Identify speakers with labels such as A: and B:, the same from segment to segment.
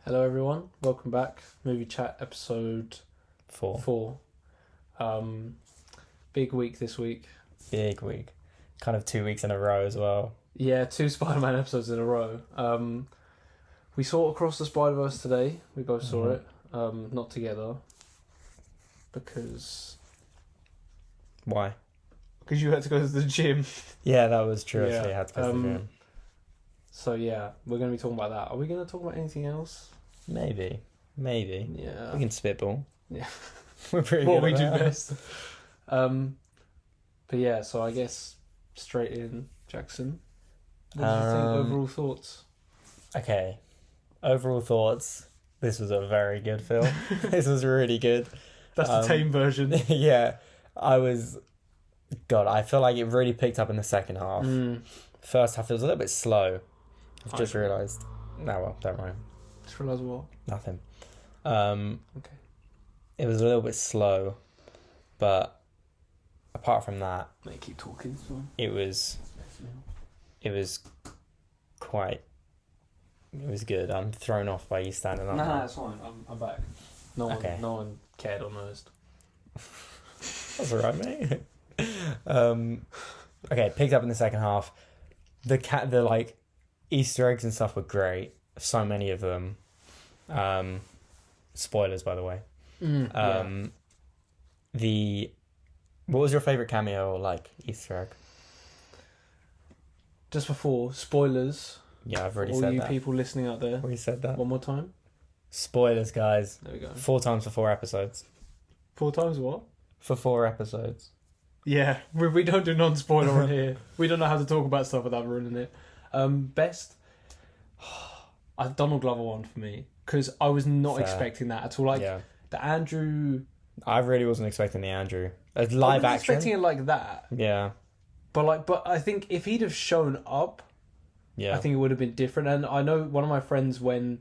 A: Hello everyone, welcome back. Movie Chat episode 4. Big week this week.
B: Big week. Kind of 2 weeks in a row as well.
A: Yeah, 2 Spider-Man episodes in a row. We saw Across the Spider-Verse today. We both saw it. Not together. Because
B: Why?
A: you had to go to the gym.
B: Yeah, that was true.
A: Yeah,
B: Actually, I had to go to the gym.
A: So yeah, we're going to be talking about that. Are we going to talk about anything else?
B: Maybe.
A: Yeah.
B: We can spitball.
A: Yeah.
B: We're pretty
A: What
B: good
A: we
B: at
A: do
B: that.
A: best. But yeah, so I guess straight in, Jackson. What do you think? Overall thoughts?
B: Okay. Overall thoughts. This was a very good film. This was really good.
A: That's the tame version.
B: Yeah. I feel like it really picked up in the second half. First half, it was a little bit slow. I've just realised. No, well, don't worry.
A: Just realised what?
B: Nothing.
A: Okay.
B: It was a little bit slow, but apart from that,
A: May keep talking. So.
B: it was good. I'm thrown off by you standing up.
A: Nah, it's fine. I'm back. No one cared or noticed.
B: That's alright, mate. Okay, picked up in the second half. The like Easter eggs and stuff were great. So many of them. Spoilers, by the way. What was your favourite cameo or like Easter egg?
A: Just before, spoilers.
B: Yeah, I've already
A: all
B: said
A: you
B: that.
A: people listening out there.
B: We said that.
A: One more time.
B: Spoilers, guys.
A: There we go.
B: 4 times for 4 episodes.
A: 4 times what?
B: For 4 episodes.
A: Yeah, we don't do non-spoiler on here. We don't know how to talk about stuff without ruining it. Best, Donald Glover one for me because I was not expecting that at all. Like the Andrew,
B: I really wasn't expecting the Andrew as
A: I
B: live
A: wasn't
B: action.
A: expecting it like that.
B: Yeah,
A: But I think if he'd have shown up, I think it would have been different. And I know one of my friends when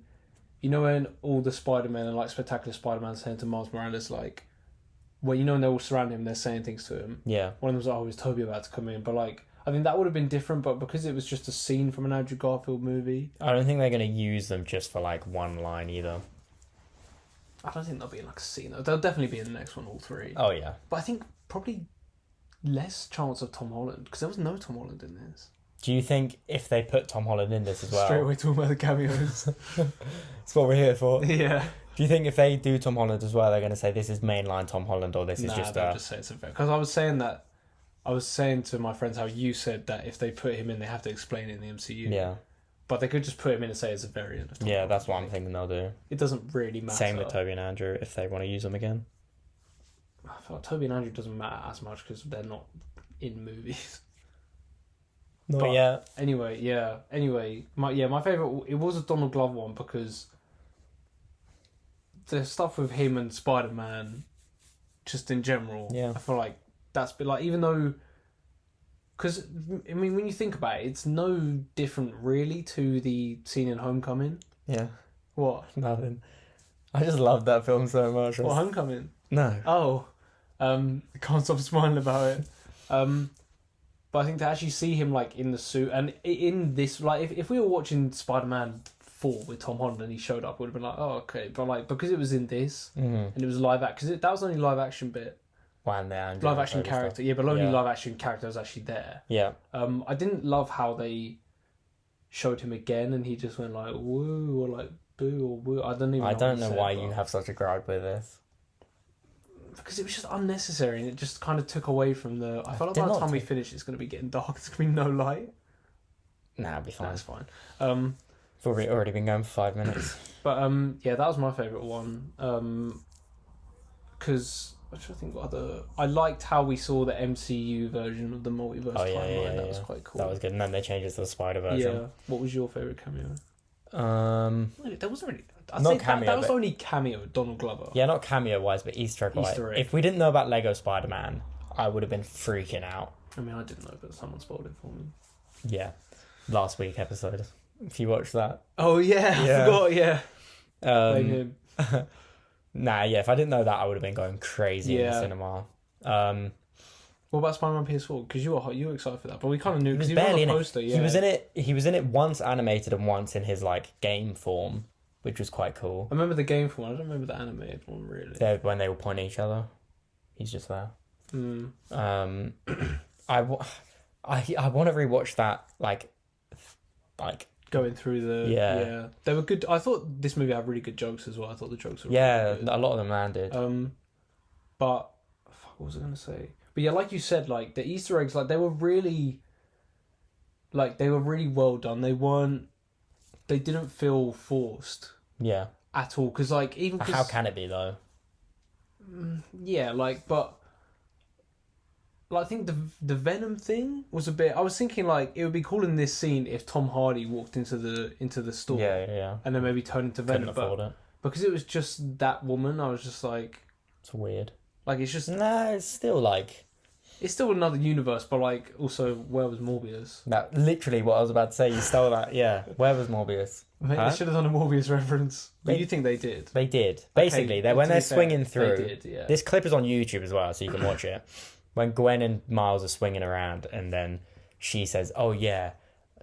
A: all the Spider-Men and like Spectacular Spider-Man saying to Miles Morales like. Well, when they're all surrounding him, they're saying things to him. Yeah. One of them was like, "Oh, is Toby about to come in?" But like, I think that would have been different. But because it was just a scene from an Andrew Garfield movie,
B: I don't think they're going to use them just for like one line either.
A: I don't think they'll be in like a scene. They'll definitely be in the next one, all 3.
B: Oh yeah.
A: But I think probably less chance of Tom Holland because there was no Tom Holland in this.
B: Do you think if they put Tom Holland in this as well?
A: Straight away talking about the cameos.
B: That's what we're here for.
A: Yeah.
B: Do you think if they do Tom Holland as well, they're going to say this is mainline Tom Holland or this is just
A: they'll just say it's a fair. Because I was saying to my friends how you said that if they put him in, they have to explain it in the MCU.
B: Yeah.
A: But they could just put him in and say it's a variant of Tom Holland.
B: That's what I'm thinking they'll do.
A: It doesn't really matter.
B: Same with Toby and Andrew if they want to use them again.
A: I feel like Toby and Andrew doesn't matter as much because they're not in movies.
B: Not yet.
A: Anyway, my favourite, it was a Donald Glover one because the stuff with him and Spider-Man, just in general, I feel like that's been like, even though, because, I mean, when you think about it, it's no different really to the scene in Homecoming.
B: Yeah.
A: What?
B: Nothing. I just loved that film so much.
A: What, Homecoming?
B: No.
A: Oh. Can't stop smiling about it. But I think to actually see him like in the suit and in this, like if we were watching Spider-Man 4 with Tom Holland and he showed up, would have been like, oh okay. But like because it was in this and it was live action, because that was only live action bit. Live action character, but only live action character was actually there. Yeah. I didn't love how they showed him again and he just went like woo or like boo or woo. I don't know
B: why you have such a gripe with this.
A: Because it was just unnecessary and it just kind of took away from the... I felt like by the time we finish it's going to be getting dark. There's going to be no light.
B: Nah, it'll be fine.
A: That's fine.
B: We've already been going for 5 minutes.
A: But that was my favourite one. Because... I'm trying to think what other... I liked how we saw the MCU version of the multiverse timeline. That was quite cool.
B: That was good. And then they changed it to the Spider version.
A: Yeah. What was your favourite cameo? There wasn't really... That was only cameo, Donald Glover.
B: Yeah, not cameo-wise, but Easter egg. If we didn't know about Lego Spider-Man, I would have been freaking out.
A: I mean, I didn't know, but someone spoiled it for me.
B: Yeah. Last week episode. If you watched that.
A: Oh, yeah. I forgot, yeah. Blame him.
B: If I didn't know that, I would have been going crazy in the cinema.
A: What about Spider-Man PS4? Because you were excited for that, but we kind of knew because he
B: was
A: on the
B: barely
A: poster.
B: Yeah. He was in it once animated and once in his like game form. which was quite cool.
A: I remember the game for one. I don't remember the animated one really.
B: When they were pointing at each other, he's just there.
A: Mm.
B: I want to rewatch that like
A: Going through the they were good. I thought this movie had really good jokes as well. I thought the jokes were really good.
B: A lot of them landed.
A: But fuck, what was I gonna say? But yeah, like you said, like the Easter eggs, like they were really well done. They didn't feel forced.
B: Yeah.
A: At all, because like even
B: how can it be though?
A: Yeah, like but. Like, I think the Venom thing was a bit. I was thinking like it would be cool in this scene if Tom Hardy walked into the store, and then maybe turned into Venom.
B: Couldn't afford it
A: because it was just that woman. I was just like,
B: it's weird.
A: Like it's just
B: it's still like
A: it's still another universe, but like also where was Morbius?
B: That literally what I was about to say. You stole that. Yeah, where was Morbius?
A: They should have done a Morbius reference. But you think they did?
B: They did. Basically, when they're swinging through.
A: They did, yeah.
B: This clip is on YouTube as well, so you can watch it. When Gwen and Miles are swinging around, and then she says, "Oh yeah,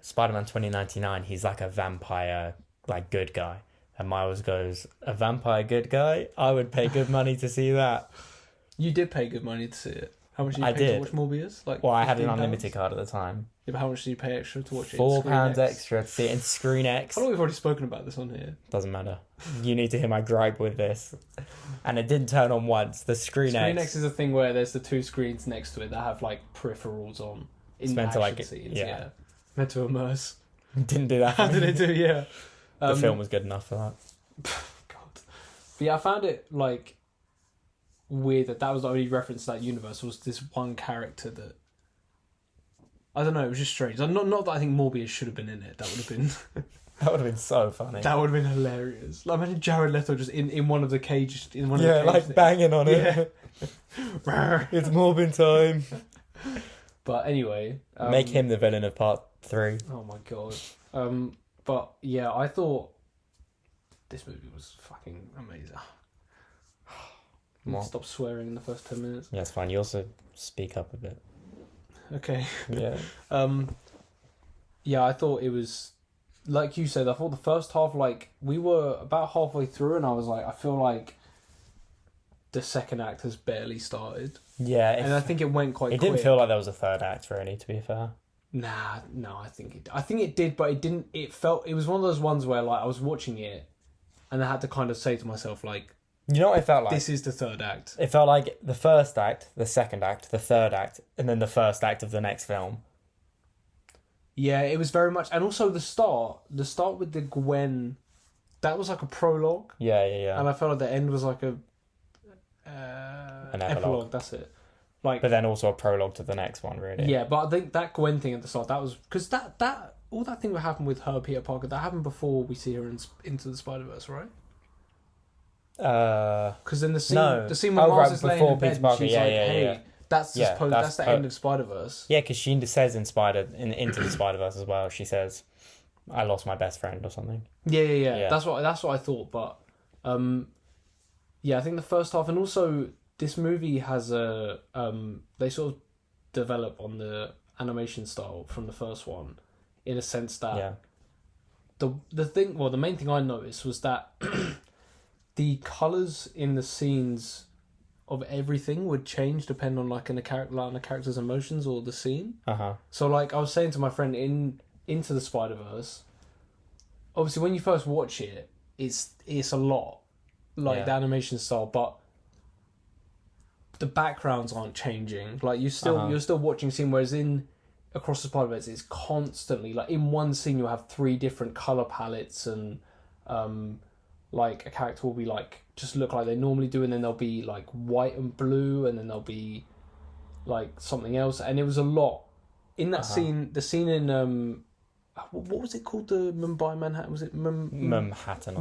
B: Spider-Man 2099. He's like a vampire, like good guy." And Miles goes, "A vampire good guy? I would pay good money to see that."
A: You did pay good money to see it. How much did you pay to watch Morbius? Like,
B: well, I had an unlimited card at the time.
A: Yeah, but how much did you pay extra to watch it?
B: £4 extra to see it in Screen X.
A: I thought we've already spoken about this on here.
B: Doesn't matter. You need to hear my gripe with this. And it didn't turn on once. The Screen X.
A: Screen X is a thing where there's the two screens next to it that have like peripherals on.
B: It's meant to like
A: scenes, yeah. Meant to immerse.
B: Didn't do that.
A: How did it do? Yeah.
B: The film was good enough for that.
A: God. But yeah, I found it like weird that was the only reference to that universe was this one character that I don't know, it was just strange. Not that I think Morbius should have been in it. That would have been
B: that would have been so funny.
A: That would have been hilarious. Like imagine Jared Leto just in one of the cages
B: like banging on it. It's Morbin time.
A: But anyway,
B: make him the villain of part 3.
A: Oh my god. But yeah, I thought this movie was fucking amazing. Stop swearing in the first 10 minutes.
B: Yeah, it's fine. You also speak up a bit.
A: Okay.
B: Yeah.
A: Yeah, I thought it was like you said. I thought the first half, like we were about halfway through, and I was like, I feel like the second act has barely started.
B: Yeah,
A: and I think it went quite.
B: It didn't feel like there was a third act, really. To be fair.
A: Nah, no, I think it did, but it didn't. It was one of those ones where like I was watching it, and I had to kind of say to myself like.
B: You know what it felt like?
A: This is the third act.
B: It felt like the first act, the second act, the third act, and then the first act of the next film.
A: Yeah, it was very much... And also the start with the Gwen, that was like a prologue.
B: Yeah.
A: And I felt like the end was like an epilogue, that's it. Like,
B: but then also a prologue to the next one, really.
A: Yeah, but I think that Gwen thing at the start, that was... Because that all that thing that happened with her, Peter Parker, that happened before we see her Into the Spider-Verse, right? Because then the scene where Miles is laying in bed, and she's like, "Hey, that's the end of Spider-Verse."
B: Yeah, because she says Into the Spider-Verse as well. She says, "I lost my best friend" or something.
A: Yeah. That's what I thought. But yeah, I think the first half, and also this movie has a they sort of develop on the animation style from the first one, in a sense that the main thing I noticed was that. The colours in the scenes of everything would change depending on like on a character's emotions or the scene. So like I was saying to my friend Into the Spider-Verse, obviously when you first watch it, it's a lot like the animation style, but the backgrounds aren't changing. Like you're still watching scene, whereas in Across the Spider-Verse it's constantly like in one scene you'll have 3 different colour palettes and like a character will be like just look like they normally do, and then they'll be like white and blue, and then they'll be like something else. And it was a lot in that scene. The scene in what was it called? The Mumbai Manhattan? Was it
B: Manhattan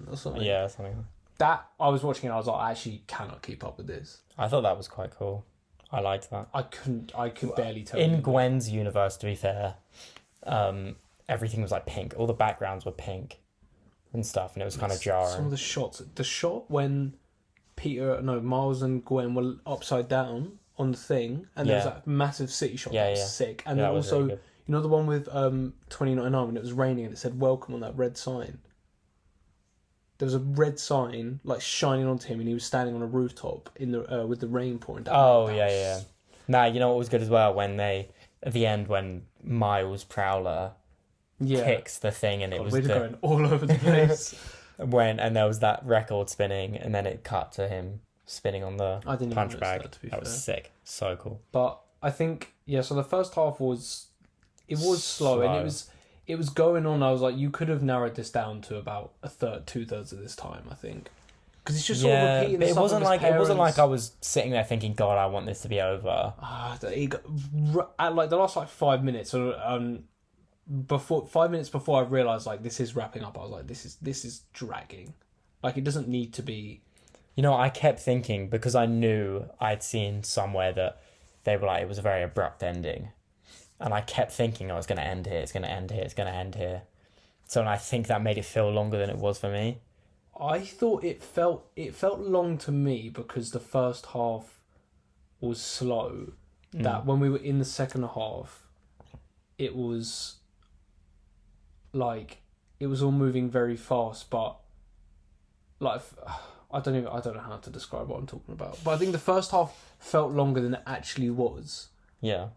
A: or something?
B: Yeah, something.
A: That I was watching and I was like, I actually cannot keep up with this.
B: I thought that was quite cool. I liked that.
A: I could barely tell.
B: In Gwen's universe, to be fair, everything was like pink. All the backgrounds were pink. And stuff, and it was kind of jarring.
A: Some of the shot when Miles and Gwen were upside down on the thing, and there was that massive city shot that was sick. And then also, really, you know, the one with 2099 when it was raining and it said "Welcome" on that red sign. there was a red sign like shining onto him, and he was standing on a rooftop in the with the rain pouring down.
B: Oh yeah. Nah, you know what was good as well when they at the end when Miles Prowler kicks the thing and it was
A: going all over the place.
B: And there was that record spinning and then it cut to him spinning on the punch bag. That was sick. So cool.
A: But I think so the first half was slow and it was going on. I was like, you could have narrowed this down to about a third, 2/3 of this time, I think, because it's just sort of repeating.
B: But it wasn't like I was sitting there thinking, God, I want this to be over.
A: At like the last 5 minutes, before 5 minutes before I realised like this is wrapping up, I was like, this is dragging. Like it doesn't need to be.
B: You know, I kept thinking because I knew I'd seen somewhere that they were like it was a very abrupt ending. And I kept thinking, it's going to end here, it's going to end here, it's going to end here. So I think that made it feel longer than it was for me.
A: I thought it felt long to me because the first half was slow. That when we were in the second half, it was like it was all moving very fast, but like I don't know how to describe what I'm talking about. But I think the first half felt longer than it actually was.
B: Yeah.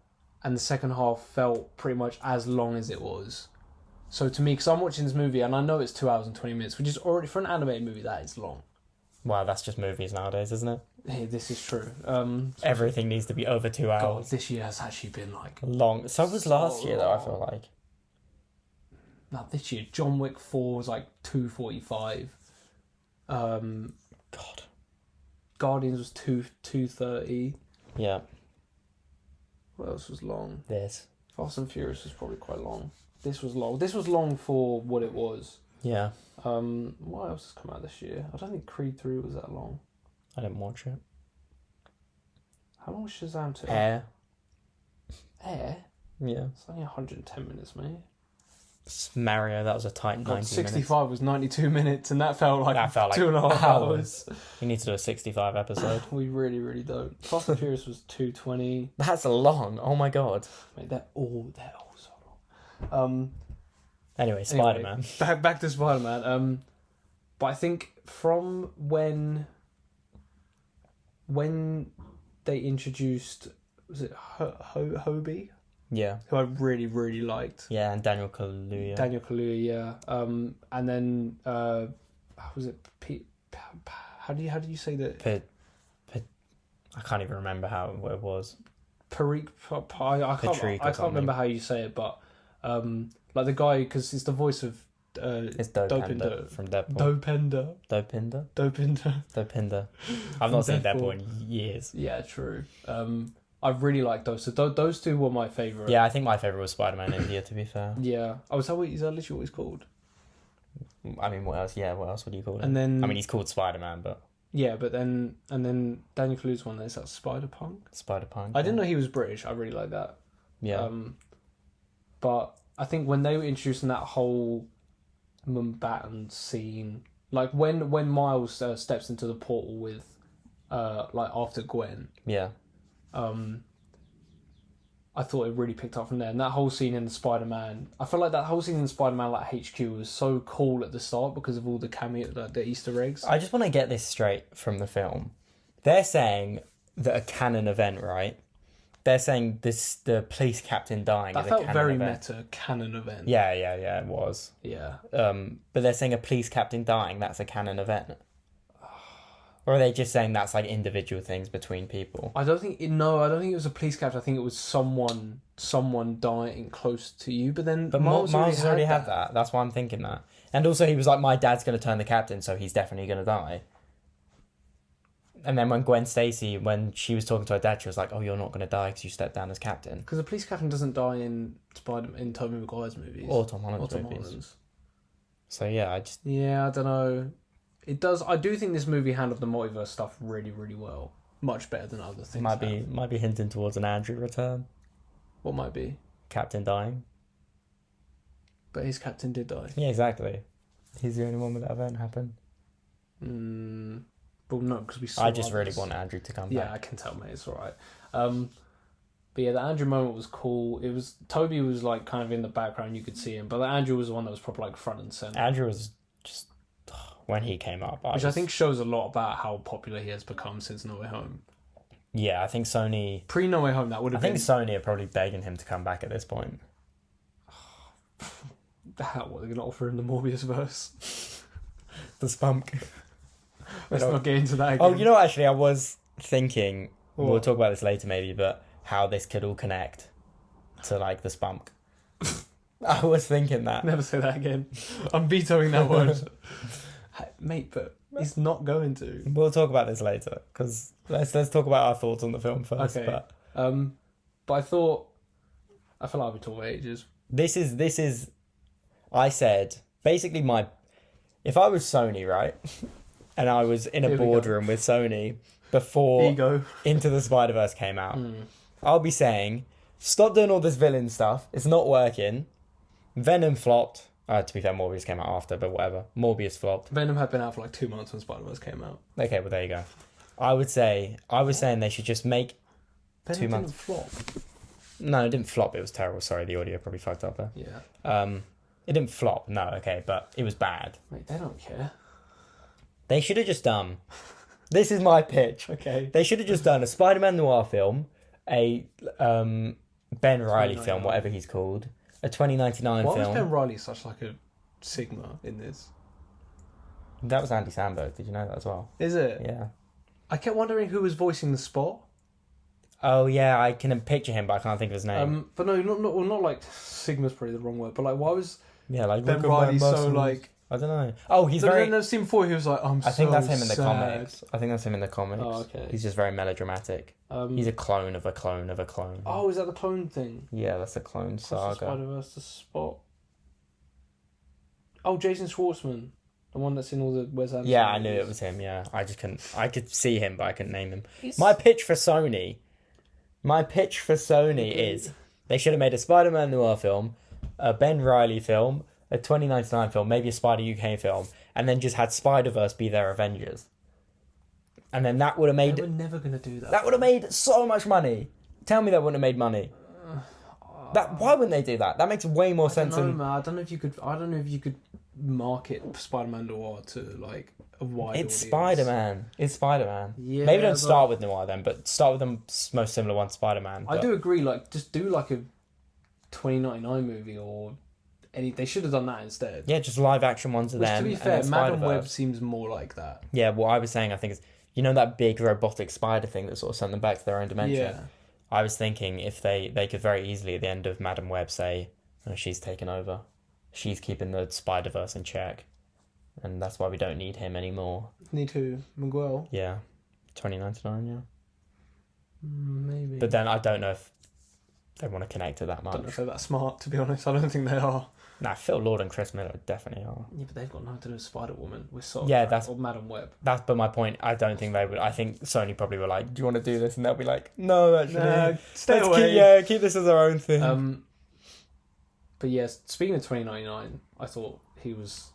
A: And the second half felt pretty much as long as it was. So to me, because I'm watching this movie and I know it's 2 hours and 20 minutes, which is already, for an animated movie, that is long.
B: Wow, that's just movies nowadays, isn't it?
A: Hey, this is true.
B: Everything needs to be over 2 hours.
A: God, this year has actually been like...
B: long. So was last year, though, I feel like.
A: No, this year, John Wick 4 was like 2:45.
B: God.
A: Guardians was 2:30.
B: Yeah.
A: What else was long?
B: This.
A: Fast and Furious was probably quite long. This was long. This was long for what it was.
B: Yeah.
A: What else has come out this year? I don't think Creed 3 was that long.
B: I didn't watch it.
A: How long was Shazam 2?
B: Air? Yeah.
A: It's only 110 minutes, mate.
B: Mario, that was a tight 90
A: 65
B: minutes.
A: was 92 minutes, and that felt like 2.5 hours.
B: You need to do a 65 episode.
A: We really, really don't. Fast and Furious was 220.
B: That's long. Oh my god.
A: Mate, they're all so long.
B: Anyway, Spider-Man.
A: Back to Spider-Man. But I think from when they introduced, was it Hobie?
B: Yeah.
A: Who I really, really liked.
B: Yeah, and Daniel Kaluuya.
A: Yeah. And then was it Pete? How do you say that?
B: I can't even remember how it was.
A: I can't remember how you say it, but like the guy, because it's the voice of
B: it's Dopinder from Deadpool. Dopinder. I've not seen Deadpool in years.
A: Yeah, true. I really like those. So those two were my favourite.
B: Yeah, I think my favourite was Spider-Man India, to be fair.
A: Yeah. Oh, is that literally what he's called?
B: I mean, what else? Yeah, what else would you call him?
A: And then...
B: I mean, he's called Spider-Man, but...
A: Yeah, but then... And then Daniel Kaluuya's one, is that Spider-Punk?
B: Spider-Punk.
A: I didn't know he was British. I really like that.
B: Yeah.
A: But I think when they were introducing that whole Mumbattan scene... Like, when Miles steps into the portal with... like, after Gwen...
B: Yeah.
A: I thought it really picked up from there, and that whole scene in the Spider-Man, I feel like that whole scene in Spider-Man like HQ was so cool at the start because of all the cameo, the Easter eggs.
B: I just want to get this straight from the film. They're saying that a canon event, right? They're saying the police captain dying.
A: That felt very meta, canon event.
B: Yeah, it was.
A: Yeah.
B: But they're saying a police captain dying. That's a canon event. Or are they just saying that's like individual things between people?
A: I don't think it was a police captain. I think it was someone dying close to you. But
B: Miles already had that. That's why I'm thinking that. And also he was like, my dad's going to turn the captain, so he's definitely going to die. And then when Gwen Stacy, when she was talking to her dad, she was like, oh, you're not going to die because you stepped down as captain.
A: Because the police captain doesn't die in Tobey Maguire's movies.
B: Or Tom Holland's movies. So yeah,
A: I don't know. It does. I do think this movie handled the multiverse stuff really, really well. Much better than other things.
B: Might be hinting towards an Andrew return.
A: What might be?
B: Captain dying.
A: But his captain did die.
B: Yeah, exactly. He's the only one with that event happen.
A: Well, no, because we saw
B: I just really want Andrew to come back.
A: Yeah, I can tell, mate. It's alright. But yeah, the Andrew moment was cool. It was... Toby was like kind of in the background. You could see him. But Andrew was the one that was probably like front and centre.
B: Andrew was just... when he came up.
A: Which I think shows a lot about how popular he has become since No Way Home.
B: Yeah, I think Sony...
A: Pre No Way Home, that would have been...
B: I think Sony are probably begging him to come back at this point.
A: What, they're going to offer him the Morbius verse?
B: The spunk.
A: Let's not get into that again.
B: Oh, you know, actually, I was thinking...
A: What?
B: We'll talk about this later maybe, but how this could all connect to, like, the spunk. I was thinking that.
A: Never say that again. I'm vetoing that word. Mate, but he's not going to.
B: We'll talk about this later, because let's talk about our thoughts on the film first.
A: Okay.
B: But
A: I feel like we talk for ages.
B: This is I said basically if I was Sony, right, and I was in a boardroom with Sony before
A: Ego.
B: Into the Spider-Verse came out, I'll be saying, stop doing all this villain stuff. It's not working. Venom flopped. To be fair, Morbius came out after, but whatever. Morbius flopped.
A: Venom had been out for like 2 months when Spider-Verse came out.
B: Okay, well there you go. I was saying they should just make
A: Venom
B: 2 months.
A: didn't flop.
B: No, it didn't flop. It was terrible. Sorry, the audio probably fucked up there.
A: Yeah.
B: It didn't flop. No, okay, but it was bad.
A: Mate, they don't care.
B: They should have just done. This is my pitch.
A: Okay.
B: They should have just done a Spider-Man noir film, a Ben Reilly film, whatever he's called, a 2099
A: Why
B: film.
A: was Ben Reilly such like a Sigma in this?
B: That was Andy Samberg. Did you know that as well?
A: Is it?
B: Yeah.
A: I kept wondering who was voicing the Spot.
B: Oh yeah, I can picture him, but I can't think of his name.
A: But no, not like Sigma's probably the wrong word. But like, why was
B: Yeah, like
A: Ben
B: look at my
A: Reilly so
B: muscles.
A: like?
B: I don't know. Oh, he's
A: So
B: very.
A: I've seen before. He was like,
B: I think that's him in the
A: sad.
B: comics. I think that's him in the comics.
A: Oh, okay.
B: He's just very melodramatic. He's a clone of a clone of a clone.
A: Oh, is that the clone thing?
B: Yeah, that's a clone saga.
A: Spider-Verse, the Spot. Oh, Jason Schwartzman, the one that's in all the Wes Anderson.
B: Yeah, I knew
A: movies.
B: it was him. Yeah, I just couldn't. I could see him, but I couldn't name him.
A: He's-
B: My pitch for Sony is they should have made a Spider-Man noir film, a Ben Reilly film, a 2099 film, maybe a Spider UK film, and then just had Spider-Verse be their Avengers. And then that would have made
A: They were never gonna do that.
B: that would have made so much money. Tell me that wouldn't have made money. Why wouldn't they do that? That makes way more sense
A: No,
B: than
A: man. I don't know if you could market Spider-Man noir to like a wide audience.
B: It's Spider-Man.
A: Yeah,
B: Maybe don't
A: but-
B: start with noir then, but start with the most similar one, Spider-Man.
A: I do agree. Like, just do like a 2099 movie or any. They should have done that instead.
B: Yeah, just live action ones of
A: Which,
B: them.
A: to be
B: and
A: fair,
B: then
A: Madam
B: Spider-Verse.
A: Web seems more like that.
B: Yeah, what I was saying, I think, is that big robotic spider thing that sort of sent them back to their own dimension.
A: Yeah.
B: I was thinking if they could very easily at the end of Madam Web say, oh, she's taken over. She's keeping the Spider-Verse in check. And that's why we don't need him anymore.
A: Need to Miguel.
B: Yeah. 2099, yeah.
A: Maybe.
B: But then I don't know if they want to connect it that
A: I don't know
B: much.
A: if they're that smart, to be honest. I don't think they are.
B: Nah, Phil Lord and Chris Miller definitely are.
A: Yeah, but they've got nothing to do with Spider-Woman. With Soul or Madam Web.
B: That's but my point. I don't think they would. I think Sony probably were like, "Do you want to do this?" And they'll be like, "No, actually,
A: Nah, stay
B: let's
A: away."
B: keep this as our own thing."
A: But yes, speaking of 2099, I thought he was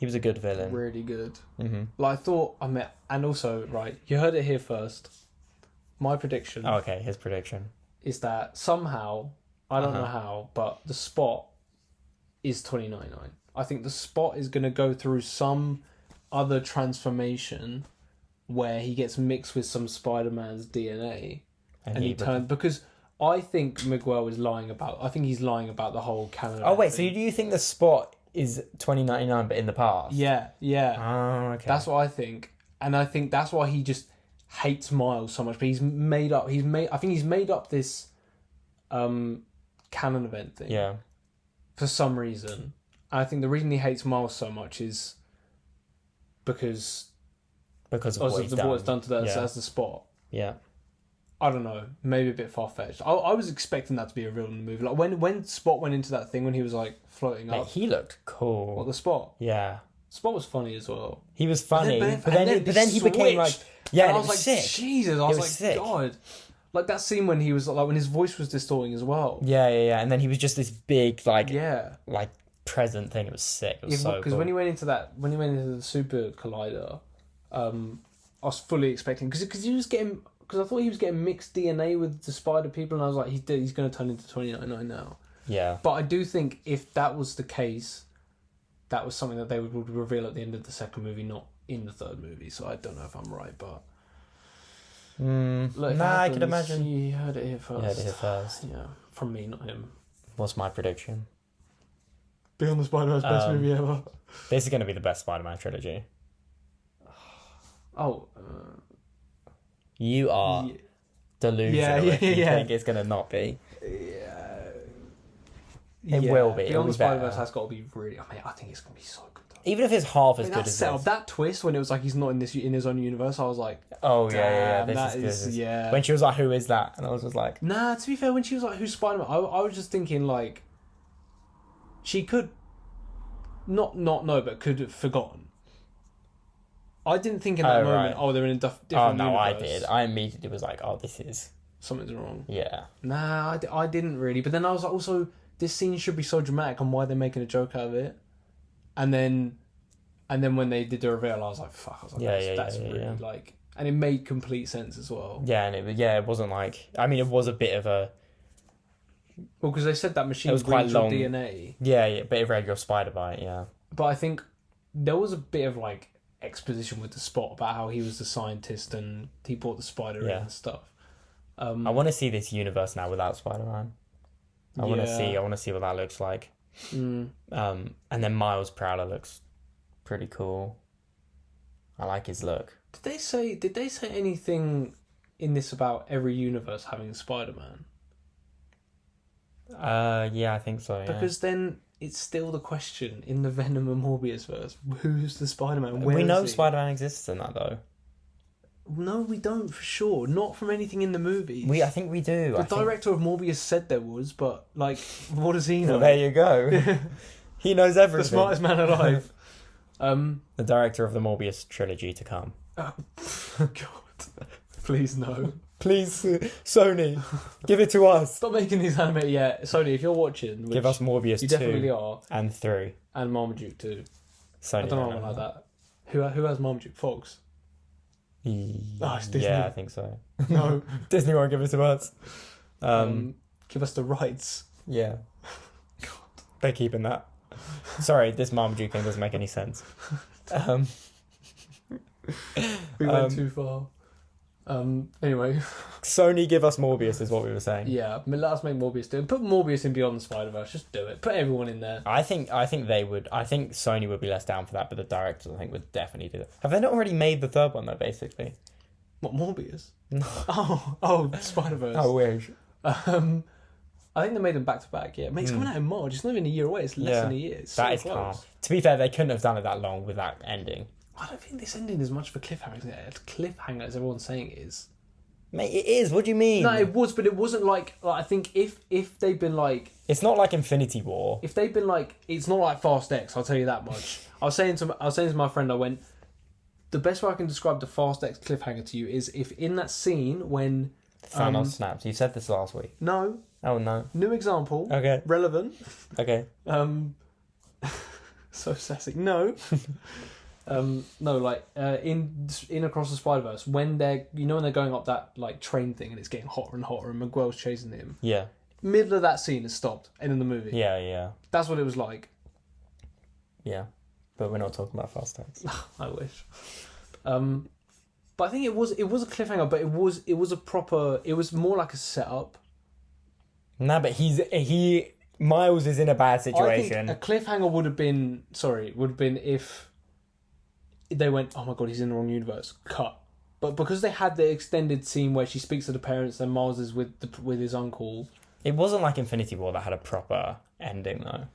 B: a good villain.
A: really good.
B: Mm-hmm.
A: Like, and also, right, you heard it here first. My prediction
B: Oh, okay, his prediction.
A: is that somehow, I don't know how, but the Spot is 2099. I think the Spot is going to go through some other transformation where he gets mixed with some Spider-Man's DNA and he turns, because I think Miguel is lying about, I think he's lying about the whole Canada
B: Oh wait,
A: thing.
B: so do you think the Spot is 2099 but in the past?
A: Yeah.
B: Oh, okay.
A: That's what I think. And I think that's why he just hates Miles so much. But I think he's made up this canon event thing.
B: Yeah.
A: For some reason. And I think the reason he hates Miles so much is because
B: of what he's
A: what it's done to that
B: Yeah.
A: as the Spot.
B: Yeah.
A: I don't know. Maybe a bit far-fetched. I was expecting that to be a real in the movie. Like when Spot went into that thing when he was like floating
B: Mate,
A: up.
B: he looked cool.
A: What, the Spot?
B: Yeah.
A: Spot was funny as well.
B: He was funny,
A: And
B: but then he became like,
A: switched.
B: yeah,
A: And
B: and
A: I
B: it
A: was
B: was
A: like,
B: sick.
A: Jesus, I was
B: was
A: like,
B: sick.
A: God. Like that scene when he was like when his voice was distorting as well.
B: Yeah, and then he was just this big like
A: Yeah.
B: present thing. It was sick. It was so
A: Because
B: cool.
A: when he went into the super collider, I was fully expecting because he was getting I thought he was getting mixed DNA with the spider people, and I was like, he's going to turn into 2099 now.
B: Yeah.
A: But I do think if that was the case, that was something that they would reveal at the end of the second movie, not in the third movie. So I don't know if I'm right, but look,
B: I could imagine.
A: You heard it here first.
B: You heard it here first.
A: Yeah, from me, not him.
B: What's my prediction?
A: Beyond the Spider-Man's best movie ever.
B: This is going to be the best Spider-Man trilogy.
A: Oh.
B: You are delusional if you think it's going to not be.
A: Yeah.
B: It will be.
A: Beyond the Spider-Verse has got to be really... I mean, I think it's going to be so good.
B: Even if it's half as good as
A: setup,
B: this.
A: that twist when it was like he's not in his own universe, I was like...
B: Oh, yeah.
A: This
B: This is
A: yeah.
B: When she was like, who is that? And I was just like...
A: Nah, to be fair, when she was like, who's Spider-Man? I was just thinking, like... She could... Not know, but could have forgotten. I didn't think in that moment, they're in a different universe.
B: I did. I immediately was like, this is...
A: Something's wrong.
B: Yeah.
A: Nah, I didn't really. But then I was like, also, this scene should be so dramatic and why they're making a joke out of it. And then when they did the reveal, I was like, fuck. I was like, that's really, like... And it made complete sense as well.
B: Yeah, and it wasn't like... I mean, it was a bit of a...
A: Well, because they said that machine
B: was quite
A: reads your
B: long.
A: DNA.
B: Yeah, but it read your spider bite, yeah.
A: But I think there was a bit of, like, exposition with the Spot about how he was the scientist and he brought the spider in and stuff.
B: I want to see this universe now without Spider-Man. I want to see what that looks like. And then Miles Prowler looks pretty cool. I like his look.
A: Did they say anything in this about every universe having Spider-Man?
B: Yeah, I think so. Yeah.
A: Because then it's still the question in the Venom and Morbius verse: who's the Spider-Man?
B: We know Spider-Man exists in that though.
A: No, we don't for sure. Not from anything in the movies.
B: I think we do.
A: The director of Morbius said there was, but like, what does he know?
B: Well, there you go. He knows everything.
A: The smartest man alive.
B: The director of the Morbius trilogy to come.
A: Oh, God, please no.
B: Please, Sony, give it to us.
A: Stop making these animated. Yeah, Sony, if you're watching,
B: give us Morbius 2.
A: You definitely are.
B: And 3.
A: And Marmaduke 2.
B: Sony,
A: I don't know like that. Who has Marmaduke? Fox? It's Disney.
B: Yeah, I think so.
A: No.
B: Disney won't give it to us.
A: Give us the rights.
B: Yeah. God. They're keeping that. Sorry, this Marmaduke thing doesn't make any sense.
A: We went too far. Anyway.
B: Sony, give us Morbius is what we were saying.
A: Yeah, let us make Morbius do it. Put Morbius in Beyond the Spider-Verse. Just do it. Put everyone in there.
B: I think they would. I think Sony would be less down for that, but the directors I think would definitely do it. Have they not already made the third one though? Basically.
A: What, Morbius?
B: No.
A: Oh, Spider-Verse.
B: I wish.
A: I think they made them back to back. Yeah, mate, it's coming out in March. It's not even a year away. It's less than a year. It's
B: that is
A: close.
B: calm. To be fair, they couldn't have done it that long with that ending.
A: I don't think this ending is much of a cliffhanger. It's a cliffhanger, as everyone's saying it is.
B: Mate, it is. What do you mean?
A: No, it was, but it wasn't like I think if they'd been like,
B: it's not like Infinity War.
A: If they'd been like, it's not like Fast X. I'll tell you that much. I was saying to my friend, I went, the best way I can describe the Fast X cliffhanger to you is if in that scene when
B: Thanos snaps. You said this last week.
A: No.
B: Oh no.
A: New example.
B: Okay.
A: Relevant.
B: Okay.
A: So sassy. No. No, like in Across the Spider-Verse, when they're going up that like train thing and it's getting hotter and hotter and Miguel's chasing him.
B: Yeah.
A: Middle of that scene has stopped. End of the movie.
B: Yeah.
A: That's what it was like.
B: Yeah, but we're not talking about Fast X.
A: I wish. But I think it was a cliffhanger, but it was a proper. It was more like a setup.
B: Nah, but Miles is in a bad situation.
A: I think a cliffhanger would have been if they went, oh my god, he's in the wrong universe. Cut. But because they had the extended scene where she speaks to the parents and Miles is with his uncle.
B: It wasn't like Infinity War that had a proper ending though.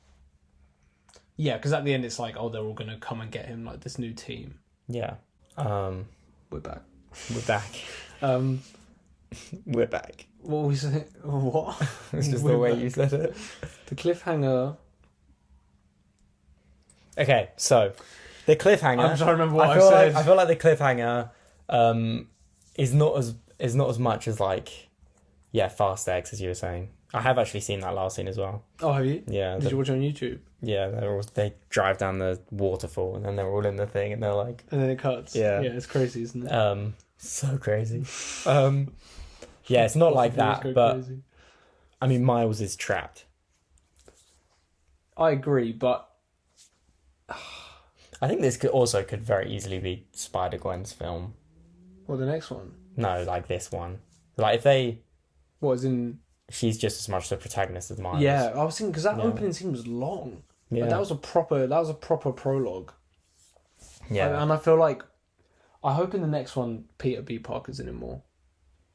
A: Yeah, because at the end it's like, oh, they're all gonna come and get him, like this new team.
B: Yeah.
A: We're back.
B: We're back. We're back.
A: What were we saying? What?
B: It's just the way you said it.
A: The cliffhanger.
B: Okay, so the cliffhanger.
A: I'm trying to remember what I said.
B: I feel like the cliffhanger is not as much as like Fast X as you were saying. I have actually seen that last scene as well.
A: Oh, have you?
B: Yeah.
A: Did you watch it on YouTube?
B: Yeah, they drive down the waterfall and then they're all in the thing and they're like...
A: And then it cuts.
B: Yeah.
A: Yeah, it's crazy, isn't it?
B: So crazy. Yeah, it's not like that, but... Crazy. I mean, Miles is trapped.
A: I agree, but
B: I think this could very easily be Spider-Gwen's film.
A: Or the next one.
B: No, like this one. Like if they...
A: What, as in...
B: She's just as much the protagonist as Miles.
A: Yeah, I was thinking, because that opening scene was long.
B: Yeah.
A: Like, that was a proper prologue.
B: Yeah.
A: And I feel like, I hope in the next one, Peter B. Parker's in it more.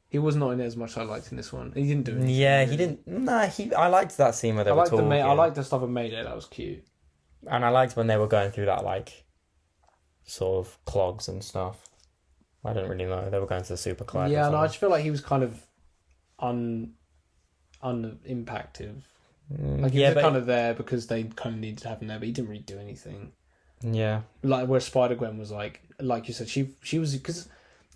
A: He was not in it as much as I liked in this one. He didn't do anything.
B: Yeah,
A: really.
B: he didn't... Nah, I liked that scene where they were talking.
A: I liked the stuff with Mayday, that was cute.
B: And I liked when they were going through that, like, sort of clogs and stuff. I don't really know. They were going to the super climb.
A: Yeah, no, I just feel like he was kind of unimpactive. Like, he was kind of there because they kind of needed to have him there, but he didn't really do anything.
B: Yeah.
A: Like, where Spider-Gwen was like you said, she was... Because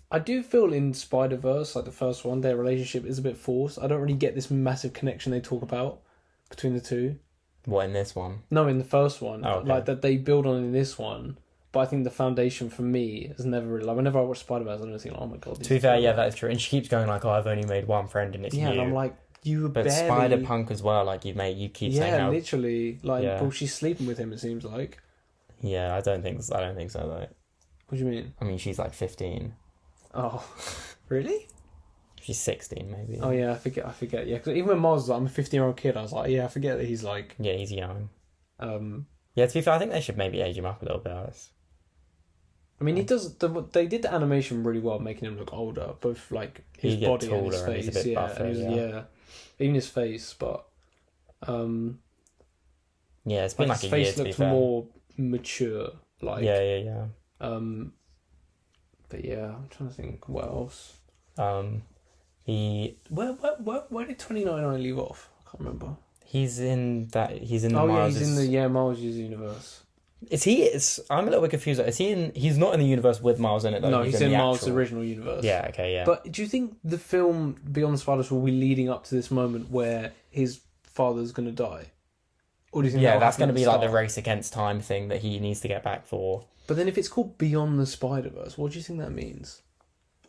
A: I do feel in Spider-Verse, like the first one, their relationship is a bit forced. I don't really get this massive connection they talk about between the two.
B: What, in this one?
A: No, in the first one.
B: Oh, okay.
A: Like, that they build on in this one. But I think the foundation for me has never really... Like, whenever I watch Spider-Man, I don't think, oh my god.
B: To be fair, yeah, that is true. And she keeps going like, oh, I've only made one friend and it's you.
A: And I'm like, you were
B: But
A: barely...
B: Spider-Punk as well, like, you keep saying how...
A: Yeah, literally. Like,
B: Yeah.
A: well, she's sleeping with him, it seems like.
B: Yeah, I don't think so, though.
A: What do you mean?
B: I mean, she's like 15.
A: Oh, really?
B: She's 16, maybe.
A: Oh, yeah, I forget. Yeah, because even when Mars was like, I'm a 15-year-old kid, I was like, yeah, I forget that he's like...
B: Yeah, he's young.
A: Um,
B: Yeah, to be fair, I think they should maybe age him up a little bit.
A: I mean, he does... They did the animation really well, making him look older, both like his
B: He
A: body
B: gets
A: and his
B: taller and
A: face.
B: he's a bit
A: Yeah,
B: buffer,
A: and
B: yeah.
A: even his face, but
B: Yeah, it's been like
A: his
B: a year,
A: face
B: to be
A: looked
B: fair.
A: more mature. Like,
B: Yeah.
A: But yeah, I'm trying to think what else.
B: He
A: Where did 2099 leave off? I can't remember.
B: he's in the
A: He's
B: Miles'
A: in the Miles' universe.
B: I'm a little bit confused. He's not in the universe with Miles in it though.
A: No, he's in
B: the
A: Miles'
B: actual...
A: original universe.
B: Yeah, okay, yeah.
A: But do you think the film Beyond the Spider-Verse will be leading up to this moment where his father's going to die? Or do you think
B: that's going to be like the
A: start?
B: race against time thing that he needs to get back for.
A: But then if it's called Beyond the Spider-Verse, what do you think that means?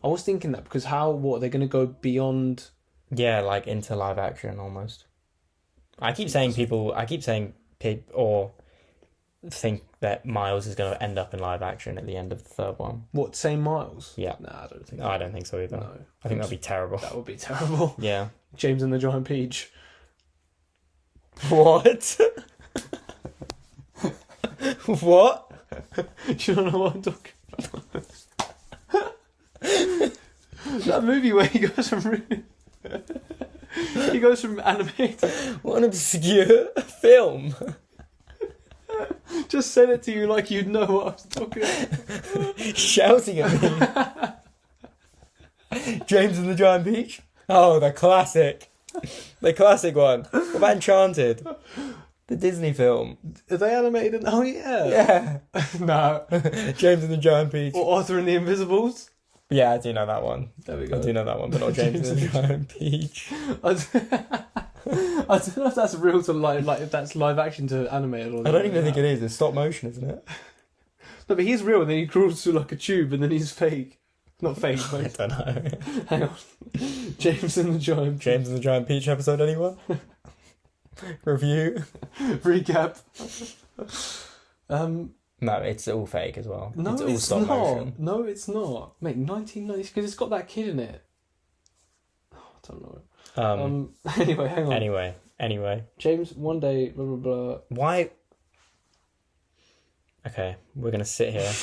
A: I was thinking that because what they're going to go beyond...
B: Yeah, like into live action almost. I keep saying or think that Miles is going to end up in live action at the end of the third one.
A: What, same Miles?
B: Yeah.
A: Nah, I don't think
B: No, I don't think so either.
A: No.
B: I think that'd be terrible.
A: That would be terrible.
B: Yeah.
A: James and the Giant Peach.
B: What? What?
A: Do you don't know what I'm talking about? That movie where he goes from animated.
B: What an obscure film.
A: Just said it to you like you'd know what I was talking about.
B: Shouting at me. James and the Giant Peach? Oh, the classic. The classic one. What about Enchanted? The Disney film.
A: Are they animated? Oh, yeah.
B: Yeah.
A: No.
B: James and the Giant Peach.
A: Or Arthur and the Invisibles?
B: Yeah, I do know that one.
A: There we go.
B: I do know that one, but not James and the Giant Peach.
A: I don't know if that's real to like if that's live action to animated or
B: I don't even think it is. It's stop motion, isn't it?
A: No, but he's real and then he crawls through like a tube and then he's fake. Not fake,
B: I
A: but
B: don't know.
A: hang on. James and the Giant
B: James and the Giant Peach episode, anyone? Review?
A: Recap.
B: No, it's all fake as well.
A: No,
B: it's all
A: it's
B: stop
A: not.
B: motion.
A: No, it's not. Mate, 1990s, because it's got that kid in it. Oh, I don't know. Anyway, hang on.
B: Anyway.
A: James, one day, blah, blah, blah.
B: Why? Okay, we're going to sit here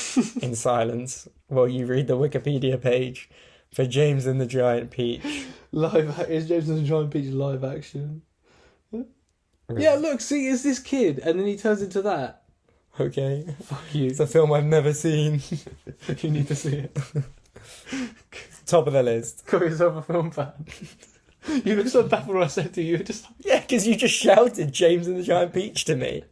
B: in silence while you read the Wikipedia page for James and the Giant Peach.
A: Is James and the Giant Peach live action? Yeah, look, see, it's this kid, and then he turns into that.
B: Okay.
A: Fuck you.
B: It's a film I've never seen.
A: You need to see it.
B: Top of the list.
A: Call yourself a film fan. You look so baffled when I said to you, just...
B: Yeah, because you just shouted James and the Giant Peach to me.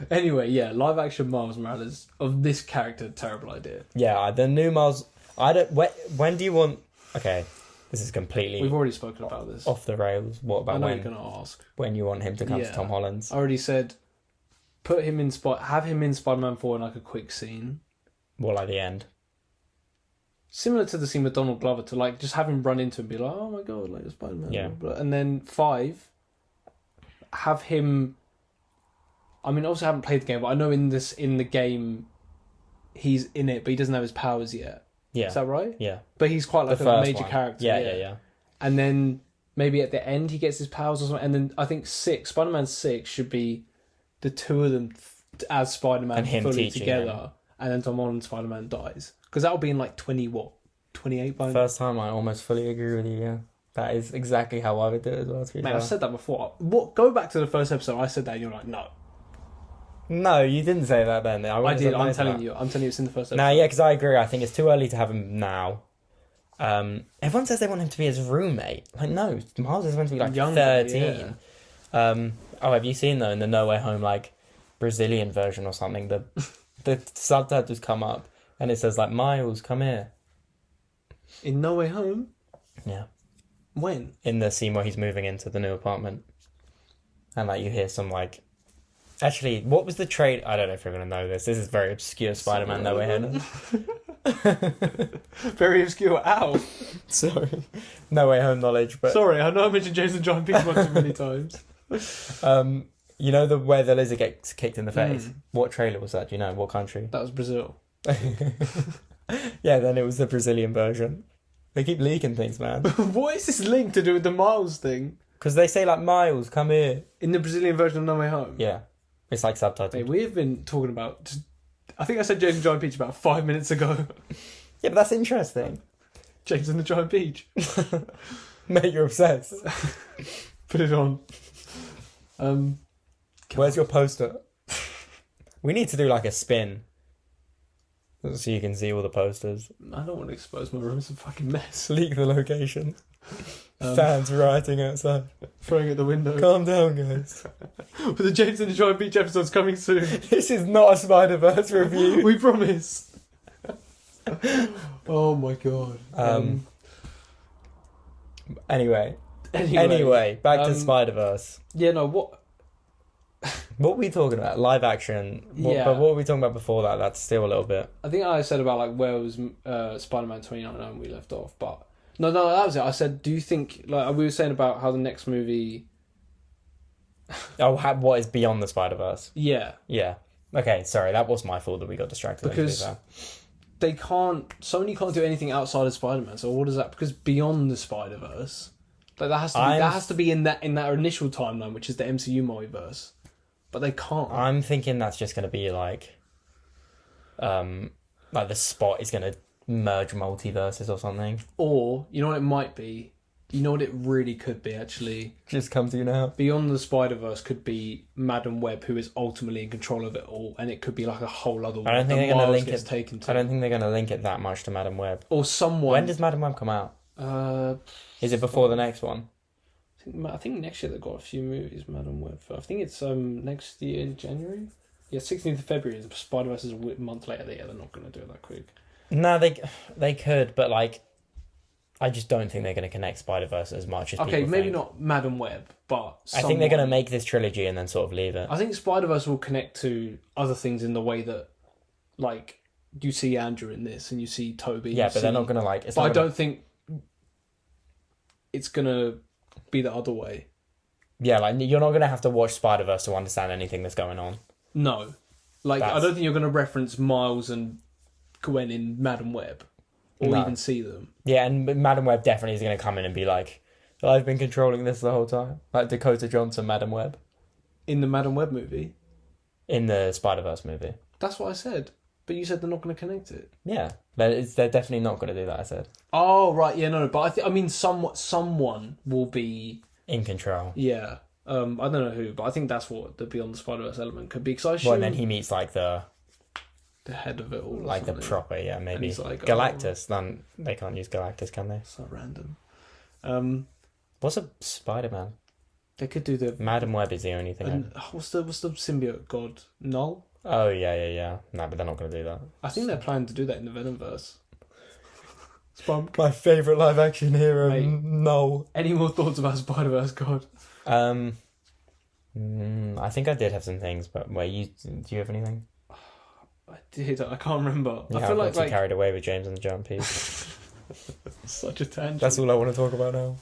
A: Anyway, yeah, live action Miles Morales of this character, terrible idea.
B: Yeah, the new Miles... I don't... When do you want... Okay, this is completely...
A: We've already spoken about this.
B: Off the rails. What
A: I
B: about
A: know you're going to ask.
B: when you want him to come to Tom Holland's?
A: I already said, have him in Spider-Man 4 in like a quick scene.
B: Well, at the end.
A: Similar to the scene with Donald Glover, to like just have him run into and be like, oh my god, like Spider-Man.
B: Yeah.
A: And then 5, have him I mean, also I haven't played the game, but I know in the game, he's in it, but he doesn't have his powers yet.
B: Yeah.
A: Is that right?
B: Yeah.
A: But he's quite like
B: The
A: a
B: first
A: major
B: one.
A: character.
B: Yeah.
A: And then maybe at the end he gets his powers or something. And then I think Spider-Man 6 should be the two of them as Spider-Man
B: And him
A: fully
B: teaching
A: together.
B: him.
A: And then Tom Holland Spider-Man dies. Because that'll be in like 28 by now.
B: First time I almost fully agree with you, yeah. That is exactly how I would do it as well, to be
A: Man,
B: fair.
A: I've said that before. Go back to the first episode. I said that and you're like, no.
B: No, you didn't say that then.
A: I did. I'm telling you. It's in the first episode.
B: No, yeah, because I agree. I think it's too early to have him now. Everyone says they want him to be his roommate. Like, no, Miles is meant to be like
A: Younger,
B: 13. Yeah. Have you seen though in the No Way Home like Brazilian version or something? The subtitles come up and it says like Miles, come here.
A: In No Way Home?
B: Yeah.
A: When?
B: In the scene where he's moving into the new apartment, and like you hear some like. Actually, what was the trade? I don't know if you're gonna know this. This is very obscure Spider-Man No Way Home.
A: Very obscure. Ow.
B: Sorry, No Way Home knowledge. But
A: sorry, I know I mentioned Jason John Peach once too many times.
B: You know where the lizard gets kicked in the face. What trailer was that? Do you know what country?
A: That was Brazil.
B: Yeah, then it was the Brazilian version. They keep leaking things, man.
A: What is this link to do with the Miles thing?
B: Because they say like Miles, come here.
A: In the Brazilian version of No Way Home.
B: Yeah, it's like subtitled.
A: Hey, we have been talking about. I think I said James and Giant Peach about 5 minutes ago.
B: Yeah, but that's interesting.
A: James and the Giant Peach.
B: Mate, you're obsessed.
A: Put it on.
B: Where's your poster? We need to do like a spin. So you can see all the posters.
A: I don't want to expose my room. It's a fucking mess.
B: Leak the location. Fans rioting outside.
A: Throwing at the window.
B: Calm down, guys.
A: But the James and the Giant Peach episode's coming soon.
B: This is not a Spider-Verse review.
A: We promise. Oh my god.
B: Anyway, back to Spider-Verse.
A: Yeah, no, what...
B: What were we talking about? Live action.
A: Yeah.
B: But what were we talking about before that? That's still a little bit...
A: I think I said about like where was Spider-Man 2099 we left off, but... No, that was it. I said, do you think... Like, we were saying about how the next movie...
B: what is beyond the Spider-Verse?
A: Yeah.
B: Yeah. Okay, sorry, that was my fault that we got distracted.
A: Because Sony can't do anything outside of Spider-Man, so what is that? Because beyond the Spider-Verse... Like, that has to be in that initial timeline, which is the MCU multiverse. But they can't.
B: I'm thinking that's just going to be like the Spot is going to merge multiverses or something.
A: Or, you know what it might be? You know what it really could be, actually?
B: Just come to you now.
A: Beyond the Spider-Verse could be Madam Web, who is ultimately in control of it all, and it could be like a whole other world.
B: I don't think they're going to link it.
A: Taken to.
B: I don't think they're going to link it that much to Madam Web.
A: Or someone.
B: When does Madam Web come out? Is it before the next one?
A: I think next year they've got a few movies, Madam Web. I think it's next year in January. Yeah, 16th of February. Spider-Verse is a month later. They're not going to do it that quick.
B: No, they could, but like, I just don't think they're going to connect Spider-Verse as much as people
A: maybe
B: think.
A: not Madam Web, but
B: I think they're going to make this trilogy and then sort of leave it.
A: I think Spider-Verse will connect to other things in the way that, like, you see Andrew in this and you see Toby.
B: Yeah, but they're not going to like...
A: But I don't think it's going to be the other way.
B: Yeah, like, you're not going to have to watch Spider-Verse to understand anything that's going on.
A: No. Like, I don't think you're going to reference Miles and Gwen in Madam Web. Or even see them.
B: Yeah, and Madam Web definitely is going to come in and be like, I've been controlling this the whole time. Like Dakota Johnson, Madam Web.
A: In the Madam Web movie?
B: In the Spider-Verse movie.
A: That's what I said. But you said they're not going to connect it.
B: Yeah, they're definitely not going to do that, I said.
A: Oh, right, yeah, no, but I mean, someone will be...
B: In control.
A: Yeah. I don't know who, but I think that's what the Beyond the Spider-Verse element could be. Because I assume...
B: Well, and then he meets, like, the
A: head of it all.
B: Like, the proper, yeah, maybe.
A: Like,
B: Galactus. Then they can't use Galactus, can they?
A: So random.
B: What's a Spider-Man?
A: They could do the...
B: Madam Web is the only thing.
A: What's the symbiote god? Null?
B: Oh, yeah. No, but they're not going to do that.
A: I think they're planning to do that in the Venomverse.
B: Spunk. My favourite live action hero, Null.
A: Any more thoughts about Spider-Verse God?
B: I think I did have some things, but do you have anything?
A: I did. I can't remember.
B: Yeah,
A: I feel
B: I got carried away with James and the Giant Peach.
A: Such a tangent.
B: That's all I want to talk about now.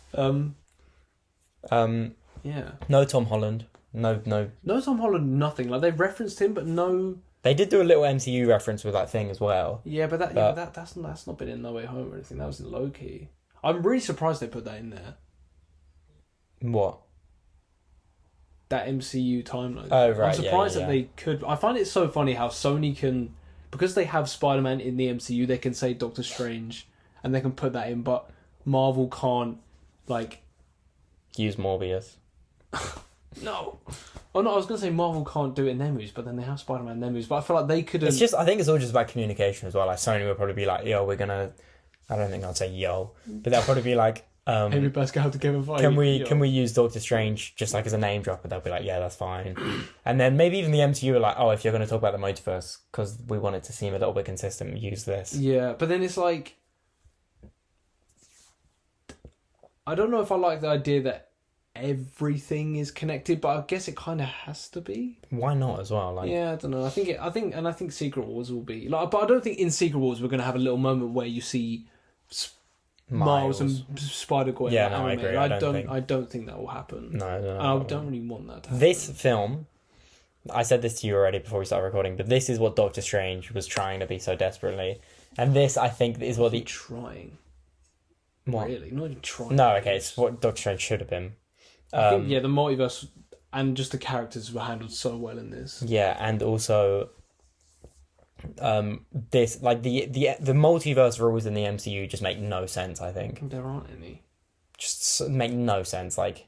A: Yeah.
B: No Tom Holland. No.
A: No Tom Holland, nothing. Like, they referenced him, but no.
B: They did do a little MCU reference with that thing as well.
A: Yeah, but that's not been in No Way Home or anything. That was in Loki. I'm really surprised they put that in there.
B: What?
A: That MCU timeline.
B: Oh, right.
A: I'm surprised
B: yeah.
A: that they could. I find it so funny how Sony can, because they have Spider-Man in the MCU, they can say Doctor Strange, and they can put that in, but Marvel can't, like...
B: Use Morbius.
A: No. Oh, no, I was going to say Marvel can't do it in their movies, but then they have Spider-Man in their movies, but I feel like they couldn't...
B: I think it's all just about communication as well. Like, Sony would probably be like, yo, we're gonna... I don't think I'd say yo, but they'll probably be like...
A: Amy Pascal to Kevin Feige.
B: Can we use Doctor Strange just like as a name dropper? They'll be like, yeah, that's fine. And then maybe even the MCU are like, oh, if you're going to talk about the multiverse because we want it to seem a little bit consistent, use this.
A: Yeah, but then it's like, I don't know if I like the idea that everything is connected, but I guess it kind of has to be.
B: Why not as well? Like,
A: yeah, I don't know. I think Secret Wars will be like, but I don't think in Secret Wars we're going to have a little moment where you see Miles and Spider-Gwen.
B: Yeah, no, I agree.
A: I don't think that will happen.
B: No.
A: I don't really want that to happen.
B: This film, I said this to you already before we started recording, but this is what Doctor Strange was trying to be so desperately. And this, I think, is what
A: trying.
B: What?
A: Really? Not even trying.
B: No, okay, it's what Doctor Strange should have been.
A: I think, the multiverse and just the characters were handled so well in this.
B: Yeah, and also... this like the multiverse rules in the MCU just make no sense. I think
A: there aren't any.
B: Just make no sense. Like,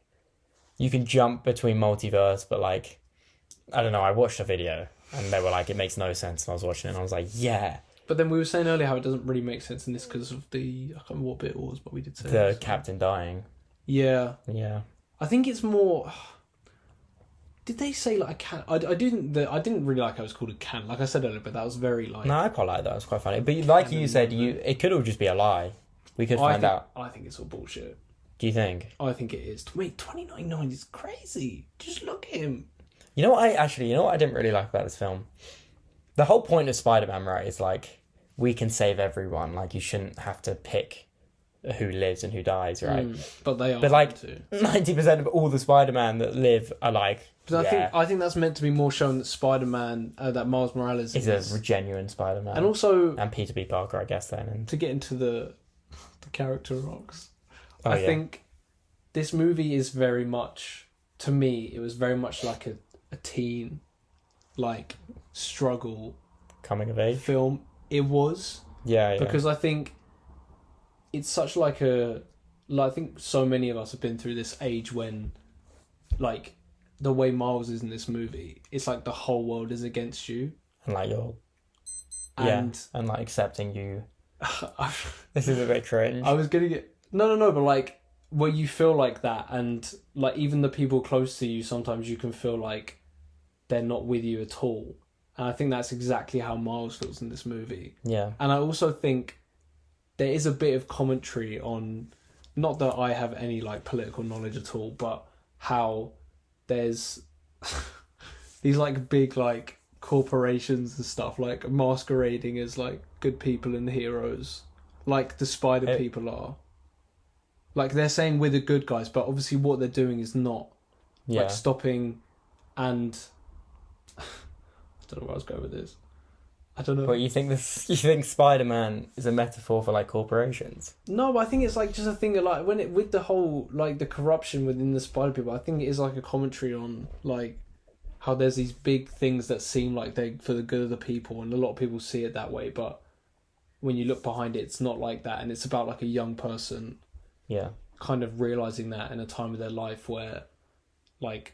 B: you can jump between multiverse, but like, I don't know. I watched a video and they were like, it makes no sense. And I was watching it and I was like, yeah.
A: But then we were saying earlier how it doesn't really make sense in this because of the, I can't remember what bit it was, but we did say
B: the captain dying.
A: Yeah.
B: I
A: think it's more. Did they say like a can? I didn't really like how it was called a can. Like I said earlier, but that was very like.
B: No, I quite like that. It was quite funny. But like you said, it could all just be a lie. We could find out.
A: I think it's all bullshit.
B: Do you think?
A: I think it is. Wait, 29.9 is crazy. Just look at him.
B: You know what I didn't really like about this film? The whole point of Spider-Man, right, is like, we can save everyone. Like, you shouldn't have to pick who lives and who dies, right?
A: But they are.
B: But like 90% of all the Spider-Man that live are like.
A: But I think that's meant to be more shown that Spider-Man, that Miles Morales
B: is a genuine Spider-Man,
A: and also
B: Peter B. Parker, I guess. Then and...
A: to get into the character arcs, I think this movie is very much, to me, it was very much like a teen, like, struggle
B: coming of age
A: film. It was because I think it's such like I think so many of us have been through this age when, like, the way Miles is in this movie, it's like the whole world is against you,
B: and like you're, and like accepting you. This is a bit cringe.
A: I was gonna get no, but like where you feel like that, and like even the people close to you, sometimes you can feel like they're not with you at all. And I think that's exactly how Miles feels in this movie.
B: Yeah,
A: and I also think there is a bit of commentary on, not that I have any like political knowledge at all, but how there's these like big like corporations and stuff like masquerading as like good people and heroes, like the spider people are. Like, they're saying we're the good guys, but obviously what they're doing is not like stopping. And I don't know where I was going with this. I don't know.
B: But you think Spider-Man is a metaphor for like corporations?
A: No, but I think it's like just a thing that, like, when it with the whole like the corruption within the spider people, I think it is like a commentary on like how there's these big things that seem like they're for the good of the people, and a lot of people see it that way, but when you look behind it, it's not like that, and it's about like a young person kind of realizing that in a time of their life where like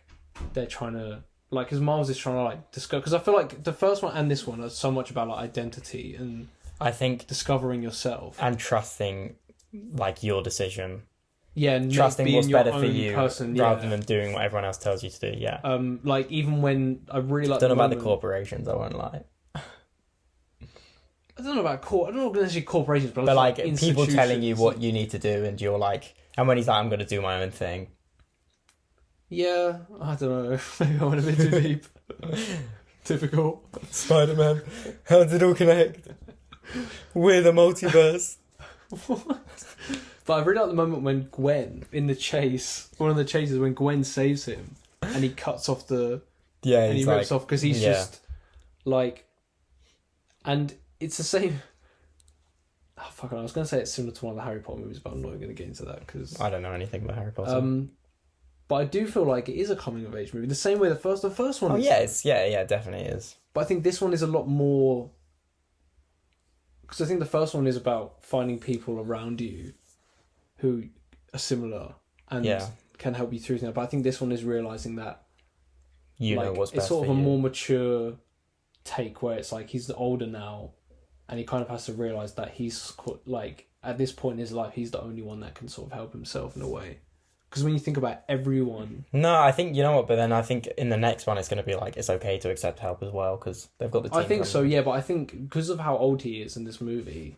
A: they're trying to, like, because Miles is trying to like discover, because I feel like the first one and this one are so much about like identity and
B: I think
A: discovering yourself
B: and trusting like your decision.
A: Yeah, and
B: trusting what's better for you
A: person,
B: rather than doing what everyone else tells you to do. Yeah.
A: Like even when I really like.
B: Don't know about the corporations. I won't lie.
A: I don't know about I don't know necessarily corporations, but
B: like people telling you what you need to do, and you're like, and when he's like, I'm going to do my own thing.
A: Yeah, I don't know. Maybe I went a bit too deep. Typical.
B: Spider-Man. How does it all connect? We're the multiverse.
A: What? But I really like the moment when Gwen, in the chase, one of the chases, when Gwen saves him. and he cuts off the
B: Yeah,
A: and he
B: he's
A: rips
B: like,
A: off because he's
B: yeah.
A: just like, and it's the same. Oh, fuck! I was gonna say it's similar to one of the Harry Potter movies, but I'm not going to get into that because
B: I don't know anything about Harry Potter.
A: But I do feel like it is a coming of age movie, the same way the first one.
B: Oh
A: is.
B: yeah, it definitely is.
A: But I think this one is a lot more, because I think the first one is about finding people around you who are similar and can help you through things. But I think this one is realizing that
B: You know what's best
A: it's sort
B: for
A: of a
B: you.
A: more mature take where it's like he's older now, and he kind of has to realize that he's like at this point in his life he's the only one that can sort of help himself in a way. Because when you think about everyone...
B: No, I think, you know what, but then I think in the next one it's going to be like, it's okay to accept help as well, because they've got the team.
A: I think so, yeah, but I think because of how old he is in this movie,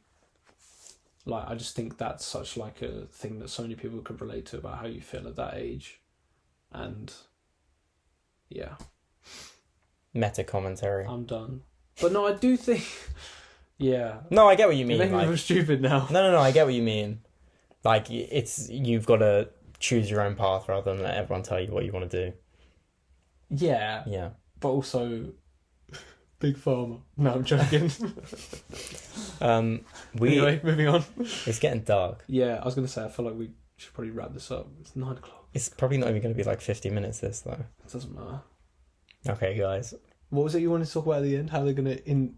A: like, I just think that's such like a thing that so many people could relate to about how you feel at that age. And, yeah.
B: Meta commentary.
A: I'm done. But no, I do think... Yeah.
B: No, I get what you mean.
A: You're making me feel stupid now.
B: No, I get what you mean. Like, you've got to choose your own path rather than let everyone tell you what you want to do.
A: Yeah.
B: Yeah.
A: But also, Big Pharma. No, I'm joking. Anyway, moving on.
B: It's getting dark.
A: Yeah, I was going to say, I feel like we should probably wrap this up. It's 9 o'clock.
B: It's probably not even going to be like 50 minutes, this, though.
A: It doesn't matter.
B: Okay, guys.
A: What was it you wanted to talk about at the end? How they're going to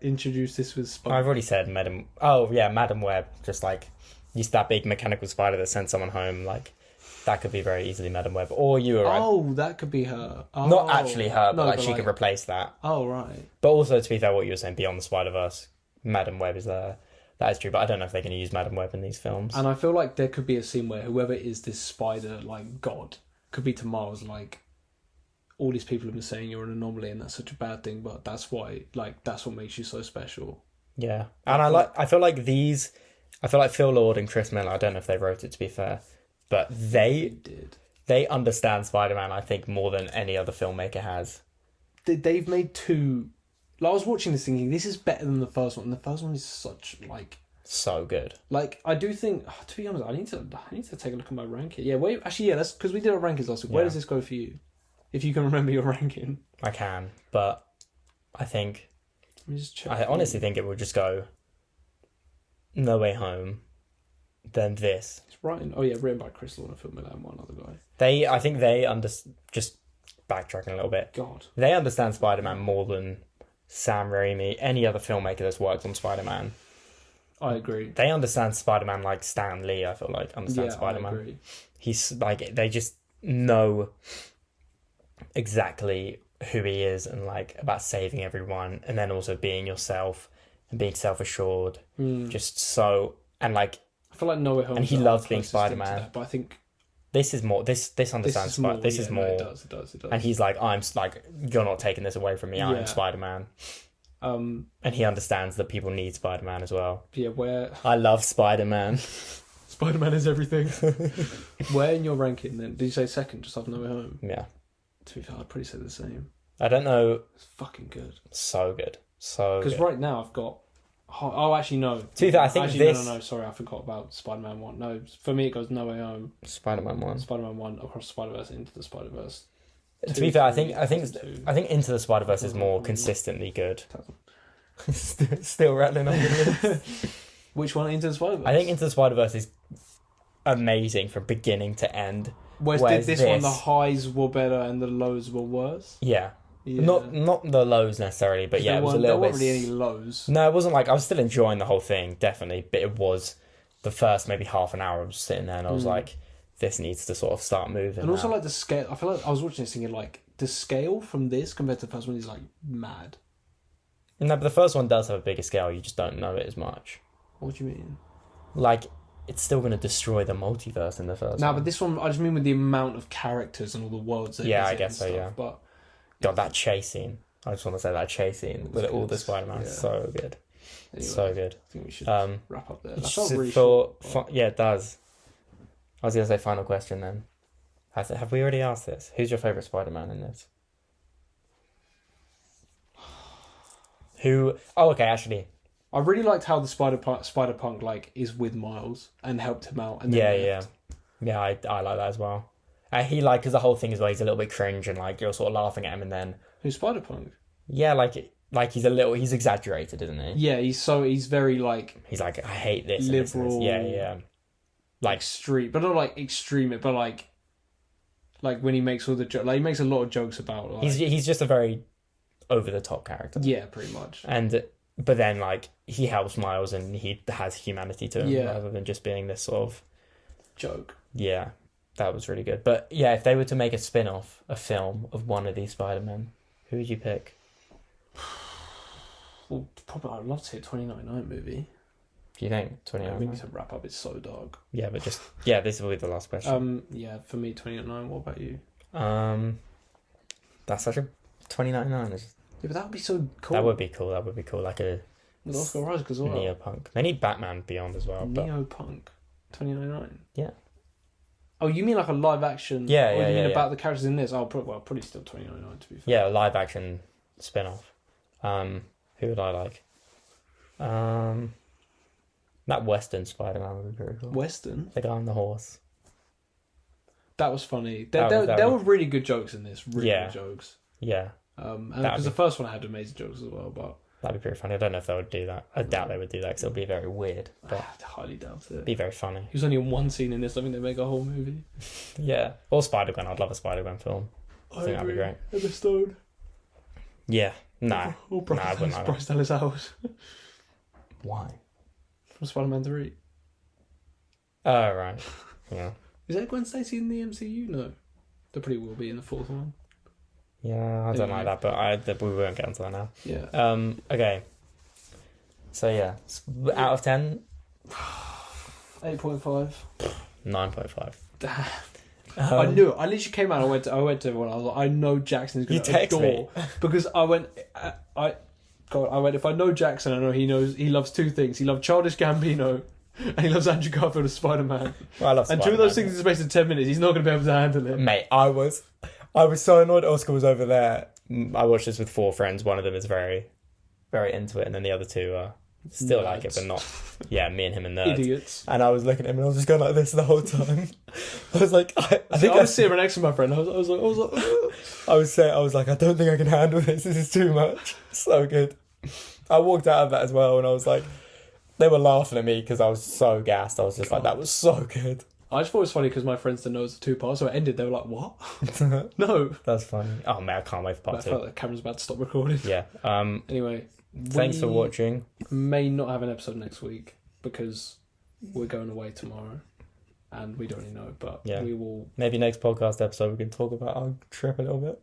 A: introduce this with Spike?
B: I've already said Madam... Oh, yeah, Madam Web. Just like... Used that big mechanical spider that sent someone home, like, that could be very easily Madam Web. Or you were right.
A: Oh, that could be her. Oh.
B: Not actually her, but
A: No,
B: like
A: but
B: she could replace that.
A: Oh, right.
B: But also, to be fair, what you were saying, Beyond the Spider-Verse, Madam Web is there. That is true, but I don't know if they're going to use Madam Web in these films.
A: And I feel like there could be a scene where whoever is this spider, like, god, could be to Miles, like, all these people have been saying you're an anomaly and that's such a bad thing, but that's why, like, that's what makes you so special.
B: Yeah. And I feel like Phil Lord and Chris Miller, I don't know if they wrote it, to be fair, but they understand Spider-Man, I think, more than any other filmmaker has.
A: They've made two... Like, I was watching this thinking, this is better than the first one. And the first one is such, like...
B: So good.
A: Like, I do think... to be honest, I need to take a look at my ranking. Yeah, wait, actually, yeah, that's... Because we did our rankings last week. Where does this go for you? If you can remember your ranking.
B: I can, but I think...
A: Let me just check.
B: I honestly think it would just go... No Way Home, then this.
A: It's written by Chris Lord and Phil Miller and one other guy.
B: I think they just backtracking a little bit.
A: God.
B: They understand Spider-Man more than Sam Raimi, any other filmmaker that's worked on Spider-Man.
A: I agree.
B: They understand Spider-Man like Stan Lee, I feel like, understands Spider-Man.
A: I agree.
B: He's like, they just know exactly who he is and like about saving everyone and then also being yourself and being self-assured. Just so, and like,
A: I feel like No Way Home.
B: And he loves being Spider-Man.
A: But I think
B: this is more, this understands Spider-Man. This is more.
A: No, it does.
B: And he's like, you're not taking this away from me. I'm Spider-Man. And he understands that people need Spider-Man as well.
A: Yeah,
B: I love Spider-Man.
A: Spider-Man is everything. Where in your ranking then? Did you say second, just after No Way Home?
B: Yeah.
A: To be fair, I'd probably say the same.
B: I don't know.
A: It's fucking good.
B: So good. So good.
A: Because right now I've got... Oh, actually, no.
B: To be fair, I think
A: No, sorry, I forgot about Spider-Man 1. No, for me it goes No Way Home.
B: Spider-Man 1.
A: Spider-Man 1, Across the Spider-Verse, Into the Spider-Verse.
B: To be fair, I think Into the Spider-Verse is more consistently good. Still rattling on the list.
A: Which one, Into the Spider-Verse?
B: I think Into the Spider-Verse is amazing from beginning to end.
A: Whereas this one, the highs were better and the lows were worse?
B: Yeah. Not the lows necessarily, but yeah, it was a little bit...
A: There weren't really any lows.
B: No, it wasn't like... I was still enjoying the whole thing, definitely, but it was the first maybe half an hour I was sitting there and I was like, this needs to sort of start moving.
A: And also like the scale... I feel like I was watching this thinking like, the scale from this compared to the first one is like mad.
B: No, but the first one does have a bigger scale, you just don't know it as much.
A: What do you mean?
B: Like... It's still going to destroy the multiverse in the first one.
A: No, but this one, I just mean with the amount of characters and all the worlds that
B: I guess so, yeah.
A: But
B: God, that chase scene. I just want to say that chase scene with all the Spider-Man. So good. Anyway, so good.
A: I think we should wrap up there. That felt really
B: yeah, it does. I was going to say final question then. Have we already asked this? Who's your favourite Spider-Man in this? Who... Oh, okay, actually...
A: I really liked how the Spider-Punk like is with Miles and helped him out. And then
B: yeah, I like that as well. He like, because the whole thing is where he's a little bit cringe and like you're sort of laughing at him, and then
A: Who's Spider-Punk?
B: yeah, like he's exaggerated, isn't he?
A: Yeah, he's very like
B: He's like, I hate this. And this and this.
A: liberal.
B: Yeah. Like
A: extreme, but not like extreme, but like when he makes all the jokes, like he makes a lot of jokes about. Like,
B: he's just a very over the top character.
A: Yeah, pretty much.
B: But then like he helps Miles and he has humanity to him rather than just being this sort of
A: joke.
B: Yeah, that was really good. But yeah, if they were to make a spin-off, a film of one of these Spider-Men, who would you pick?
A: Well, probably I'd love to see a 2099 movie.
B: Do you think 2099?
A: We need to wrap up. It's so dark.
B: Yeah, but this will be the last question.
A: Yeah, for me 2099. What about you?
B: That's such a 2099.
A: Yeah, but that would be so cool.
B: That would be cool. Like a
A: with Oscar Isaac as well.
B: Neopunk. They need Batman Beyond as well.
A: Neopunk 2099.
B: Yeah.
A: Oh, you mean like a live action?
B: Yeah,
A: or you mean
B: yeah.
A: about the characters in this? Oh, probably still 2099 to be fair.
B: Yeah, live action spin-off. Who would I like? That Western Spider-Man would be very cool.
A: Western?
B: The guy on the horse.
A: That was funny. There were really good jokes in this. Really good jokes.
B: Yeah.
A: And because the first one had amazing jokes as well, but
B: that'd be pretty funny. I don't know if they would do that. I doubt they would do that because it'll be very weird. But
A: I highly doubt it.
B: It'd be very funny.
A: He was only in one scene in this. I think they make a whole movie.
B: Yeah. Or Spider-Gwen. I'd love a Spider-Gwen film. I think that'd be great.
A: Emma Stone.
B: Yeah. Nah.
A: Or Bryce Dallas Howard.
B: Why?
A: From Spider-Man 3.
B: Oh, right. Yeah.
A: Is that Gwen Stacy in the MCU? No. There probably will be in the fourth one.
B: Yeah, I don't like that, but we won't get into that now.
A: Yeah.
B: Okay. So yeah, out of 10,
A: 8.5.
B: 9.5.
A: I knew it. I literally came out. I went to everyone. I was like, I know Jackson is going to adore because I went. If I know Jackson, I know he loves two things. He loves Childish Gambino, and he loves Andrew Garfield as Spider-Man.
B: Well, I love
A: and
B: Spider-Man.
A: two of those things in the space of 10 minutes, he's not going to be able to handle it.
B: Mate, I was so annoyed Oscar was over there. I watched this with 4 friends. One of them is very, very into it, and then the other 2 are still nerds. Like it, but not. Yeah, me and him are nerds.
A: Idiots.
B: And I was looking at him, and I was just going like this the whole time. I was like, I think
A: I was sitting right next to my friend. I was
B: like, I don't think I can handle this. This is too much. So good. I walked out of that as well, and I was like, they were laughing at me because I was so gassed. I was just like, that was so good.
A: I just thought it was funny because my friends didn't know it was a 2-part, so it ended. They were like, "What? No."
B: That's funny. Oh man, I can't wait for part 2.
A: I felt like the camera's about to stop recording.
B: Yeah.
A: Anyway,
B: thanks for watching.
A: May not have an episode next week because we're going away tomorrow, and we don't really know. But we will.
B: Maybe next podcast episode we can talk about our trip a little bit.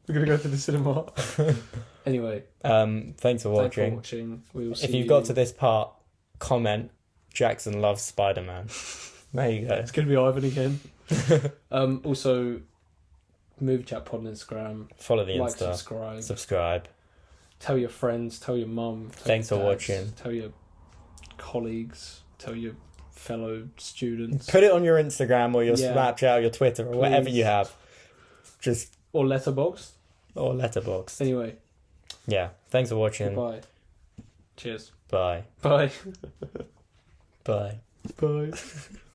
A: We're gonna go to the cinema. Anyway,
B: thanks for watching.
A: We will see
B: if you've got to this part, comment. Jackson loves Spider-Man. There you go.
A: It's going to be Ivan again. Also, Movie Chat Pod on Instagram.
B: Follow the Insta. Subscribe.
A: Tell your friends. Tell your mum.
B: Thanks for watching.
A: Tell your colleagues. Tell your fellow students.
B: Put it on your Instagram or your Snapchat or your Twitter or whatever you have.
A: Or Letterboxd.
B: Anyway. Yeah. Thanks for watching.
A: Bye. Cheers.
B: Bye.
A: Bye.
B: Bye.
A: Bye.